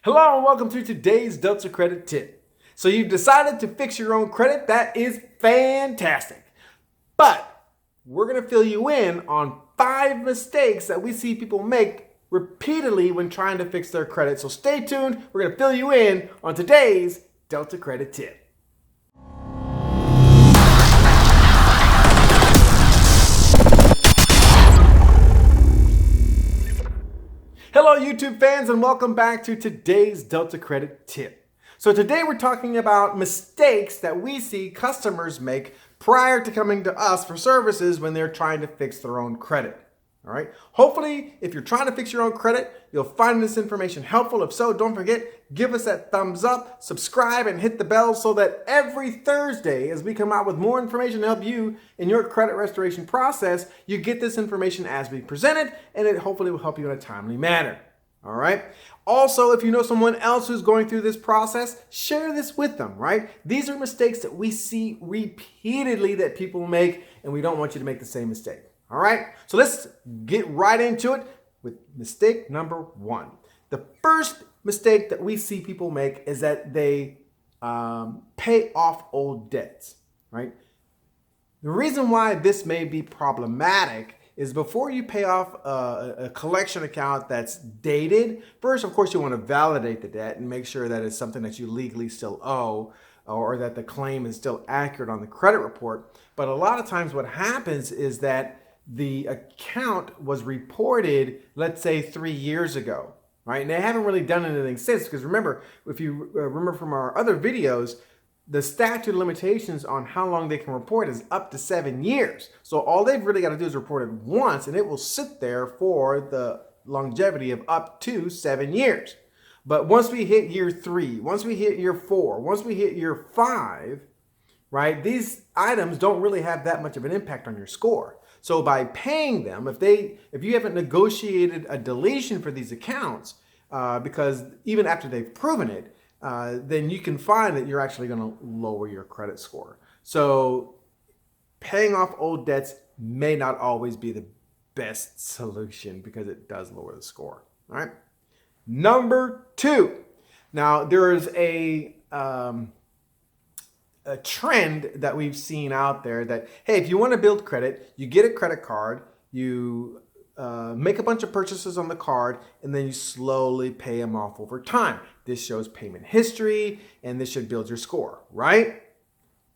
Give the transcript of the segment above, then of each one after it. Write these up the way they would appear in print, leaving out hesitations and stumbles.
Hello and welcome to today's Delta Credit Tip. So you've decided to fix your own credit. That is fantastic. But we're going to fill you in on 5 mistakes that we see people make repeatedly when trying to fix their credit. So stay tuned. We're going to fill you in on today's Delta Credit Tip. Hello YouTube fans and welcome back to today's Delta Credit Tip. So today we're talking about mistakes that we see customers make prior to coming to us for services when they're trying to fix their own credit. All right. Hopefully, if you're trying to fix your own credit, you'll find this information helpful. If so, don't forget, give us that thumbs up, subscribe, and hit the bell so that every Thursday, as we come out with more information to help you in your credit restoration process, you get this information as we present it, and it hopefully will help you in a timely manner. All right. Also, if you know someone else who's going through this process, share this with them, right? These are mistakes that we see repeatedly that people make, and we don't want you to make the same mistake. All right, so let's get right into it with mistake number 1. The first mistake that we see people make is that they pay off old debts, right? The reason why this may be problematic is before you pay off a collection account that's dated, first, of course, you want to validate the debt and make sure that it's something that you legally still owe or that the claim is still accurate on the credit report. But a lot of times what happens is that the account was reported, let's say 3 years ago, right? And they haven't really done anything since, because remember, if you remember from our other videos, the statute of limitations on how long they can report is up to 7 years. So all they've really got to do is report it once, and it will sit there for the longevity of up to 7 years. But once we hit year 3, once we hit year 4, once we hit year 5, right, these items don't really have that much of an impact on your score. So by paying them, if you haven't negotiated a deletion for these accounts, because even after they've proven it, then you can find that you're actually going to lower your credit score. So paying off old debts may not always be the best solution because it does lower the score. All right. Number 2. Now there is a trend that we've seen out there that, hey, if you want to build credit, you get a credit card, you make a bunch of purchases on the card, and then you slowly pay them off over time. This shows payment history, and this should build your score, right?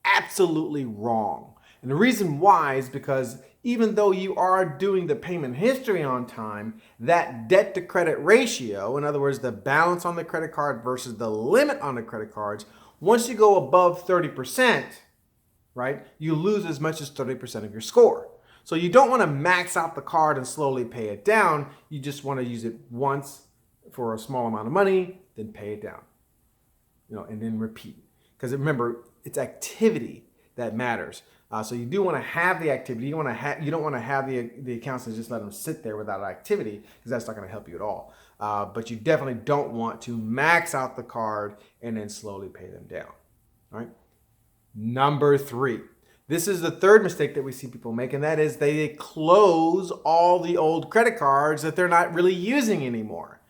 Absolutely wrong. And the reason why is because even though you are doing the payment history on time, that debt to credit ratio, in other words, the balance on the credit card versus the limit on the credit cards, once you go above 30%, right, you lose as much as 30% of your score. So you don't want to max out the card and slowly pay it down. You just want to use it once for a small amount of money, then pay it down, and then repeat. Because remember, it's activity that matters. So you do want to have the activity. You don't want to have the accounts and just let them sit there without activity, because that's not going to help you at all. But you definitely don't want to max out the card and then slowly pay them down. All right. Number 3. This is the third mistake that we see people make, and that is they close all the old credit cards that they're not really using anymore.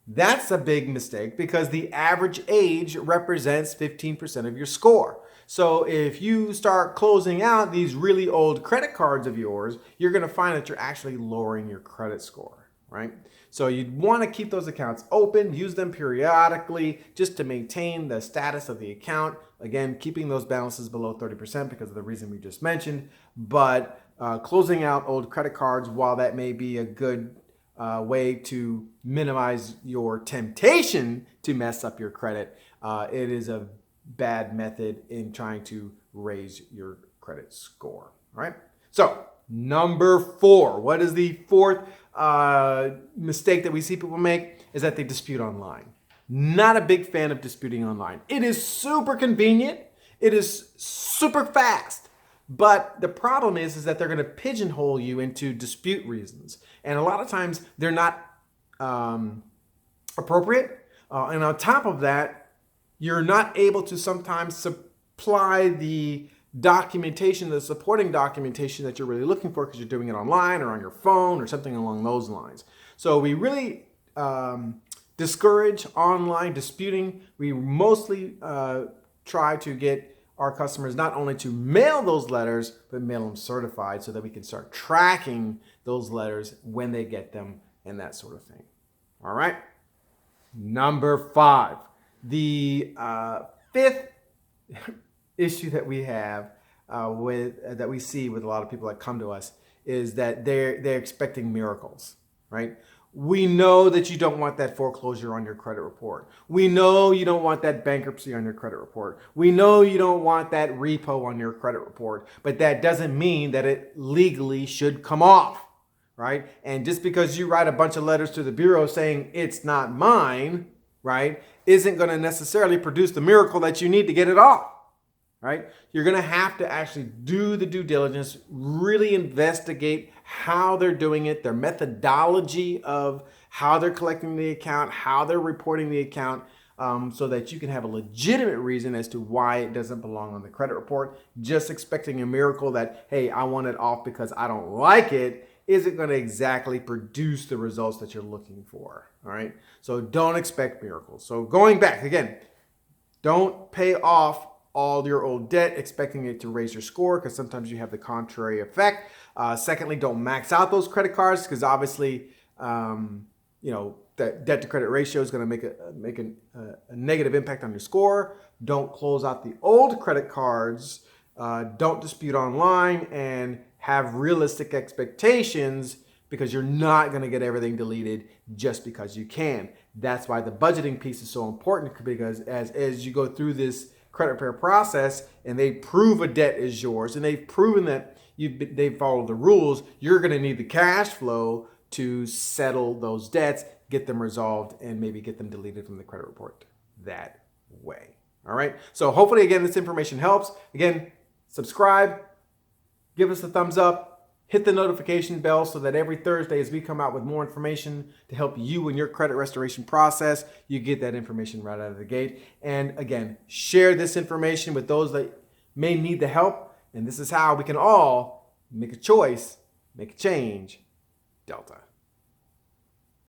That's a big mistake because the average age represents 15% of your score. So if you start closing out these really old credit cards of yours, you're going to find that you're actually lowering your credit score, right? So you'd want to keep those accounts open, use them periodically just to maintain the status of the account. Again, keeping those balances below 30% because of the reason we just mentioned. But closing out old credit cards, while that may be a good way to minimize your temptation to mess up your credit, it is a bad method in trying to raise your credit score. All right. So number 4, what is the fourth mistake that we see people make is that they dispute online. Not a big fan of disputing online. It is super convenient. It is super fast. But the problem is that they're going to pigeonhole you into dispute reasons. And a lot of times they're not appropriate. And on top of that, you're not able to sometimes supply the documentation, the supporting documentation that you're really looking for because you're doing it online or on your phone or something along those lines. So we really discourage online disputing. We mostly try to get our customers not only to mail those letters, but mail them certified so that we can start tracking those letters when they get them and that sort of thing. All right. Number 5, the fifth issue that we have that we see with a lot of people that come to us is that they're expecting miracles, right? We know that you don't want that foreclosure on your credit report. We know you don't want that bankruptcy on your credit report. We know you don't want that repo on your credit report, but that doesn't mean that it legally should come off, right? And just because you write a bunch of letters to the bureau saying it's not mine, right, isn't going to necessarily produce the miracle that you need to get it off. Right? You're going to have to actually do the due diligence, really investigate how they're doing it, their methodology of how they're collecting the account, how they're reporting the account, so that you can have a legitimate reason as to why it doesn't belong on the credit report. Just expecting a miracle that, hey, I want it off because I don't like it, isn't going to exactly produce the results that you're looking for. All right? So don't expect miracles. So going back, again, don't pay off all your old debt expecting it to raise your score, because sometimes you have the contrary effect. Secondly, don't max out those credit cards, because obviously that debt to credit ratio is going to make a negative impact on your score. Don't close out the old credit cards. Don't dispute online, and have realistic expectations, because you're not going to get everything deleted just because you can. That's why the budgeting piece is so important, because as you go through this credit repair process and they prove a debt is yours and they've proven that they've followed the rules, you're going to need the cash flow to settle those debts, get them resolved, and maybe get them deleted from the credit report that way. All right. So hopefully, again, this information helps. Again, subscribe, give us a thumbs up, hit the notification bell so that every Thursday as we come out with more information to help you in your credit restoration process, you get that information right out of the gate. And again, share this information with those that may need the help. And this is how we can all make a choice, make a change. Delta.